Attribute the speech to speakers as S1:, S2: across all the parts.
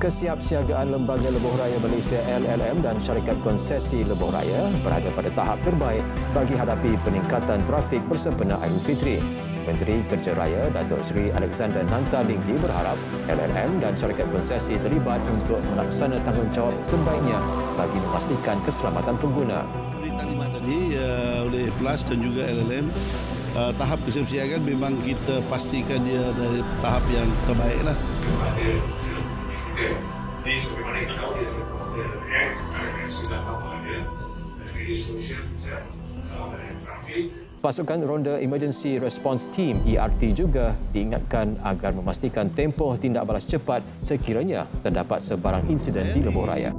S1: Kesiapsiagaan Lembaga Lebuh Raya Malaysia LLM dan Syarikat Konsesi Lebuh Raya berada pada tahap terbaik bagi hadapi peningkatan trafik bersempena Aidilfitri. Menteri Kerja Raya Datuk Seri Alexander Nantalinggi berharap LLM dan syarikat konsesi terlibat untuk melaksana tanggungjawab sebaiknya bagi memastikan keselamatan pengguna.
S2: Beri taklimat tadi oleh PLAS dan juga LLM, tahap kesiapsiagaan memang kita pastikan dia dari tahap yang terbaiklah.
S3: Ini sebagaimana kita tahu dia ada sudah tahu ada media sosial juga dan trafik.
S1: Pasukan Ronda Emergency Response Team ERT juga diingatkan agar memastikan tempoh tindak balas cepat sekiranya terdapat sebarang insiden di Lebuh Raya.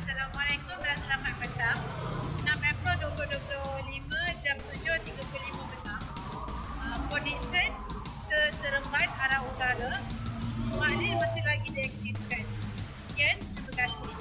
S4: Assalamualaikum dan selamat petang. 6 April 2025 jam 7.35 petang. Kondisi ke Seremban arah utara maknanya masih lagi diaktifkan. Sekian, terima kasih.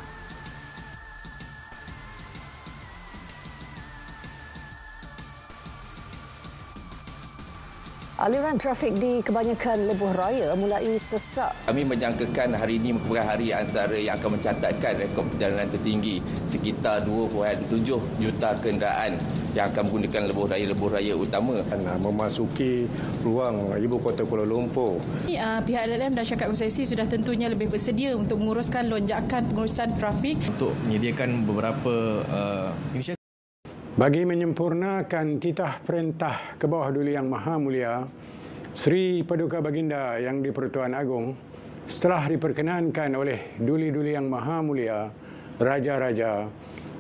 S5: Aliran trafik di kebanyakan lebuh raya mulai sesak.
S6: Kami menjangkakan hari ini merupakan hari antara yang akan mencatatkan rekod perjalanan tertinggi, sekitar 2.7 juta kenderaan yang akan menggunakan lebuh raya utama.
S7: Memasuki ruang ibu kota Kuala Lumpur.
S8: Pihak LLM dan syarikat konsesi sudah tentunya lebih bersedia untuk menguruskan lonjakan pengurusan trafik.
S9: Untuk menyediakan beberapa inisiatif.
S7: Bagi menyempurnakan titah perintah ke bawah Duli Yang Maha Mulia Sri Paduka Baginda Yang di-Pertuan Agong, setelah diperkenankan oleh Duli-Duli Yang Maha Mulia Raja-Raja,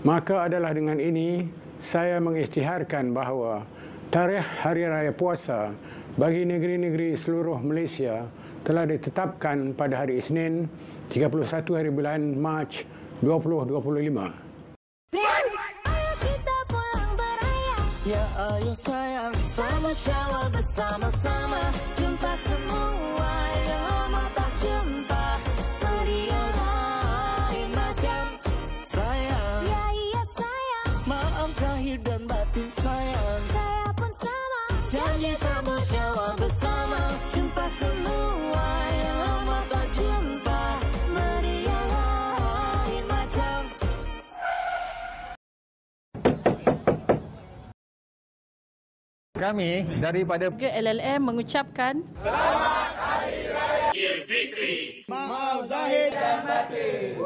S7: maka adalah dengan ini saya mengisytiharkan bahawa tarikh Hari Raya Puasa bagi negeri-negeri seluruh Malaysia telah ditetapkan pada hari Isnin 31 hari bulan Mac 2025.
S10: Ya ayo sayang, selamat syawal bersama-sama. Jumpa semua yang lama tak jumpa. Meriah lain macam sayang. Ya iya sayang, maaf zahir dan batin sayang. Saya pun sama, janji sambut syawal bersama. Jumpa semua yang lama tak jumpa. Meriah lain macam.
S9: Kami daripada
S8: LLM mengucapkan
S3: Selamat Hari Raya Aidilfitri.
S10: Maaf zahir dan batin.